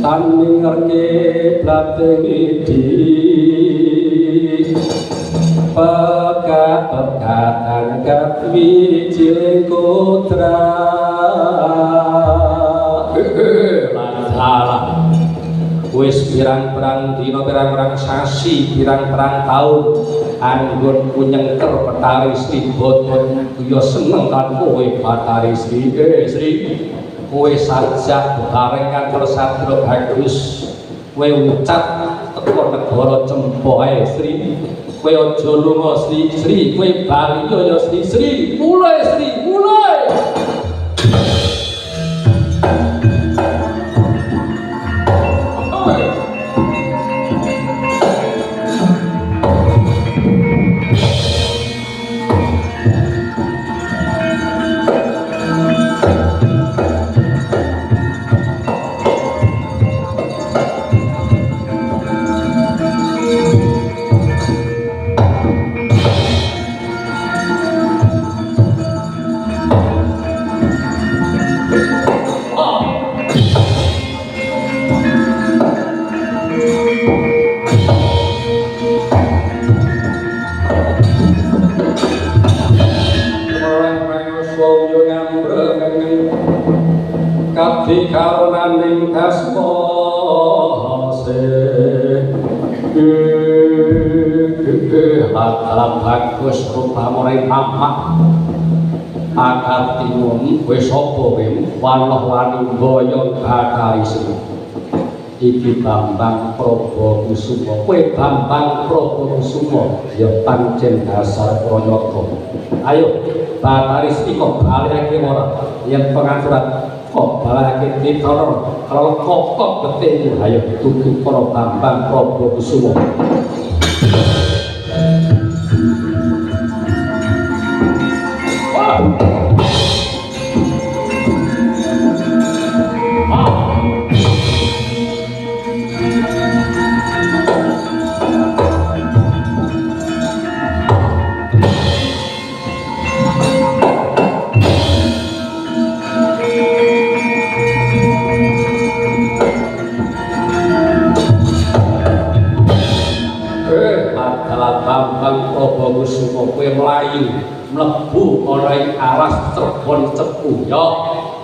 Taningerke platengidi pekat-pekatan katwi ciling kutra salah wis pirang-pirang dina pirang-pirang sasi pirang-pirang taun anggon kunyengker Betari Sri boten yo seneng kan kowe Betari Sri Sri kowe sajak bebarengan karo Satrio Bagus kowe ucat teko negara Cempo ae Sri kowe aja lunga Sri Sri kowe bali yo Sri Sri mulai Sri mulai karunaning kaspose alam bagus rupamane mamak akad timun wis apa wim walah wani boyo Betari Sri iki Bambang Prabakusuma kowe Bambang Prabakusuma ya pancen dasar pranyata ayo Betari Sri kok baleke ora yen pengaturan kok balake ditono kalau kokok beting ayo tuku para Bambang Prabakusuma Bambang Prabakusuma kowe mlayu mlebu ana ing alas Cerbon Cepu ya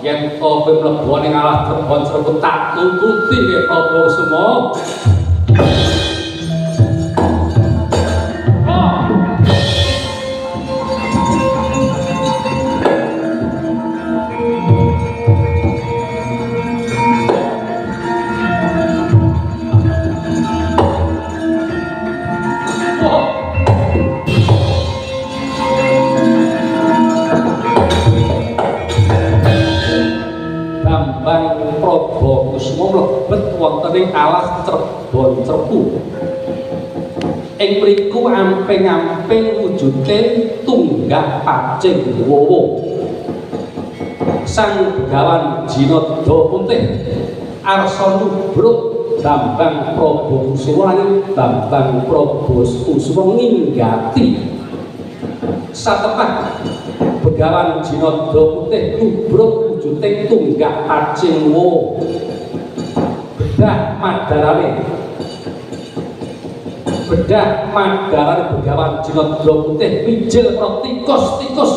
yen kowe mlebu ning alas Cerbon Cepu tak tututi Prabakusuma Prabakusuma mlebet wonten ing alas Cerbon Cepu. Ing mriku amping-amping wujude tunggak pacing wowo. Sang Begawan Jinodha Putih arsa nubruk Bambang Prabakusuma lan Bambang Prabakusuma ninggati satemah Begawan Jinodha Putih nubruk wujude tunggak pacing wowo. Bedah madarane Begawan Jinodha Putih mijil pro tikus-tikus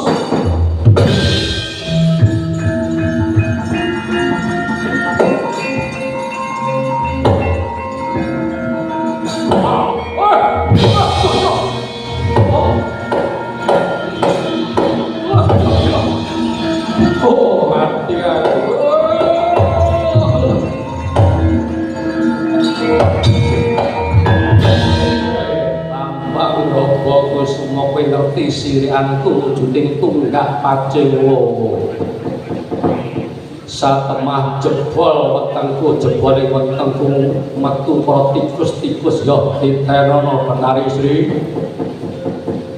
Prabakusuma kowe ngerti sirianku wujuding tunggak pacing wowo satemah jebol wetengku jebole wetengku metu para tikus-tikus ya ditenono Betari Sri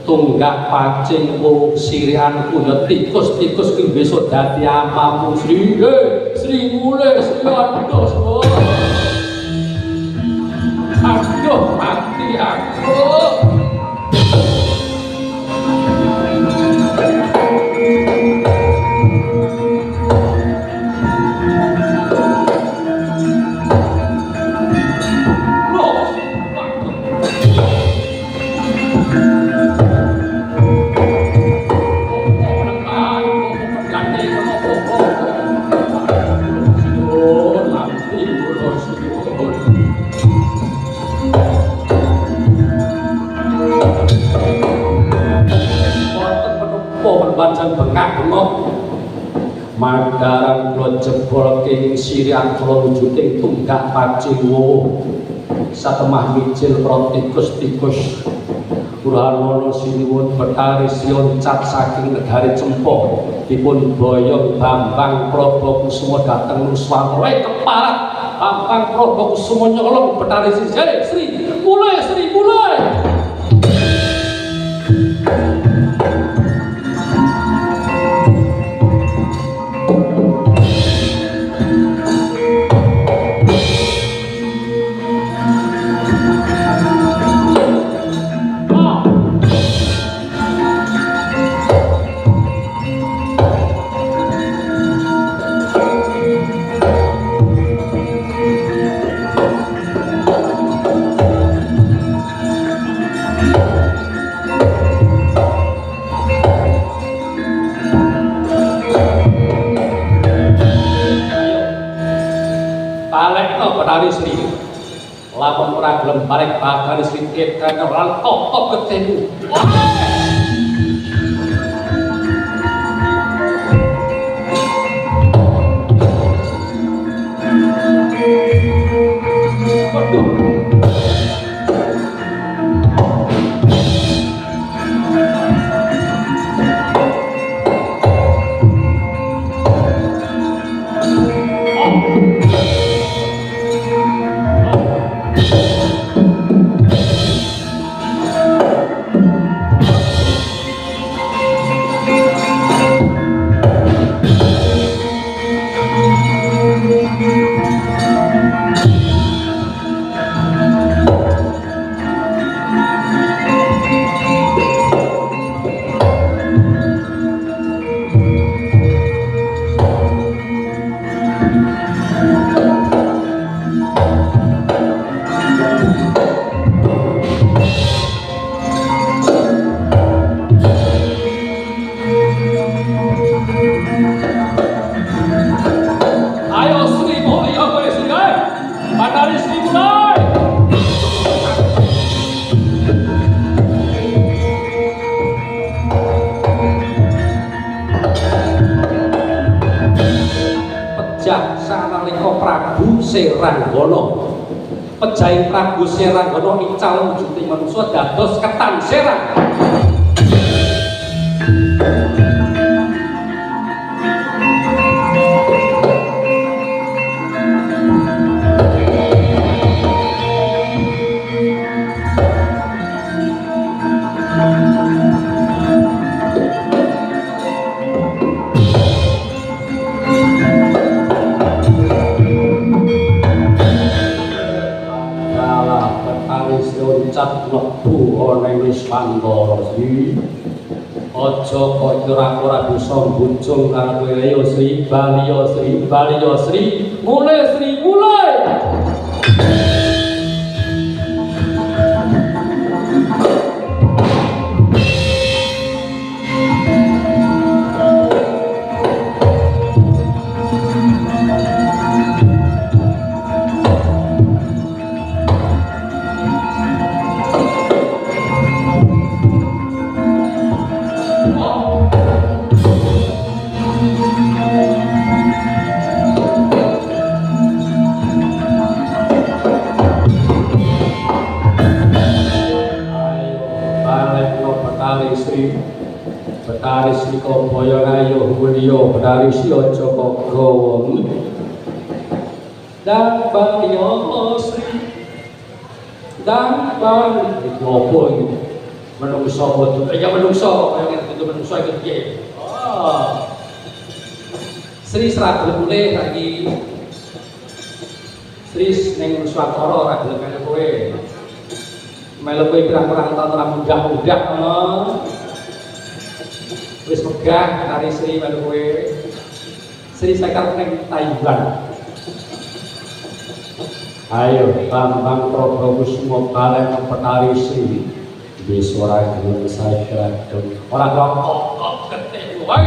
tunggak pacing wowo sirianku ya tikus-tikus ki besok dadi amamu Sri Sri mulai Sri aduh mati aku jebolke ing sirian kula wujuding tunggak paciwo satemah mijil protikus-tikus Burhanono Siniwun Betari Sioncat saking negari Cempo dipun boyong Bambang Probo Kusumo dateng Nuswantara keparat Bambang Probo Kusumo nyolong Betari Sri mulai Betari Sri lamun ora gelem bareng Betari Sri kene ora kok ketemu Seranggono pejaing Prabu Seranggono ical wujuding manusia dados ketan serang lebu ana ing Nuswantara Sri aja kok ora bisa bunjung karo kowe ya Sri Bali Sri mulai Betari Sri Boyo Ayo Mulyo Betari Sri aja kagawa dan Balyo Sri dan Bali iki opo iki menungso boten ya menungso kaya ngene menungso iki piye Sri Sragen mulih lagi Sri ning Nuswantara ora gelem kaya kowe melu kowe pirang-pirang taun ora munggah-munggah ngono wis megah kari Sri melu kowe Sri sakar ning Taiwan ayo Bambang Probo Kusumo kalen Betari Sri wis ora gelem saja ora kok ketemu wae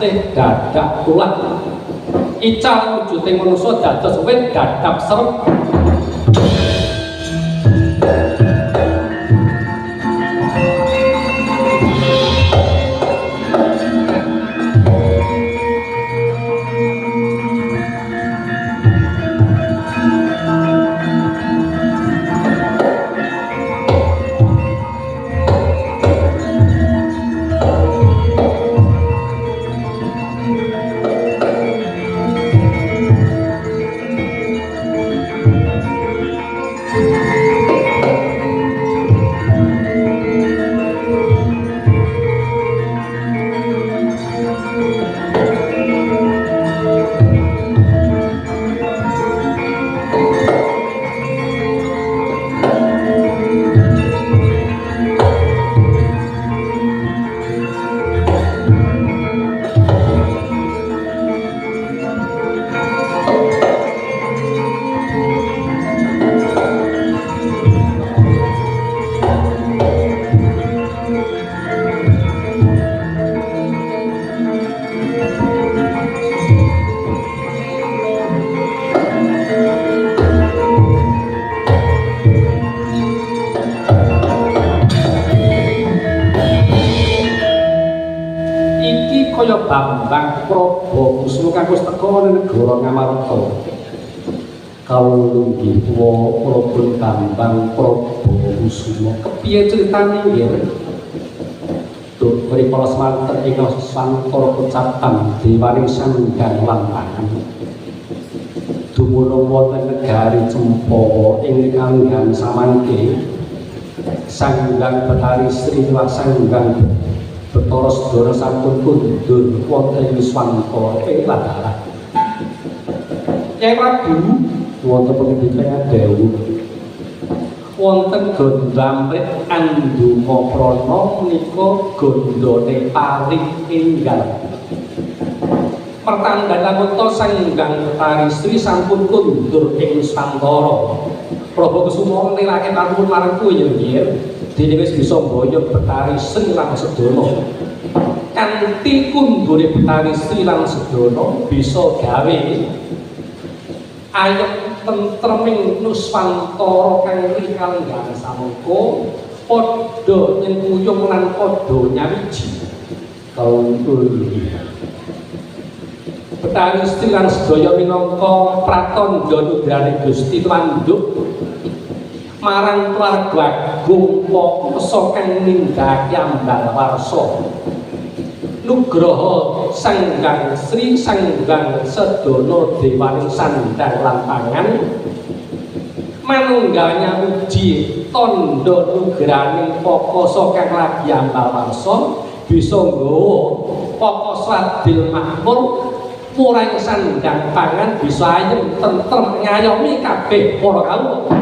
teh dadak tulah ical wujuding manusa dados wit dadap serep Bambang Prabakusuma kang wis teka ning negara Ngamarta. Kawulung tuwa Prabu Bambang Prabakusuma. Kepiye critane nggih? Duk mripala semanten ing santara kecapan Dewaning Sanggang Lampangan. Dumunung wonten negari Cempaka ing Kanggan Samangke. Sanggang Betari Sri Sanggang Betara sedaya sampun kundur wonten Wiswantara ing Ladalah. Kyai Prabu wonten pendidikan dawuh wonten gondamrit anduma prana menika gondone paring enggal. Pertandaan to Sanggang Betari Sri sampun kundur ing Wiswantara. Prabakusuma nilake panuwun marang kuwi ya nggih. Dene wis bisa mboyong Betari Sri lan Sedana. Kanthi kundure Betari Sri lan Sedana bisa gawe ayem tentreming Nuswantara kang rikanggan samangka padha nyengkuyung lan padha nyawiji. Kauntul Betari Sri lan sedaya minangka pratandha nugrahane Gusti Tanduk marang keluarga Agung Pakasa kang nindakake ambal warsa. Nugraha Sanggang Sri Sanggang Sedana Dewaning Sandang Lampangan manunggal nyawiji tandha nugrahaning Pakasa kang lagi ambal warsa bisa nggawa Pakasa adil makmur murang sandang pangan bisa ayem tentrem ngayomi kabeh para kawula.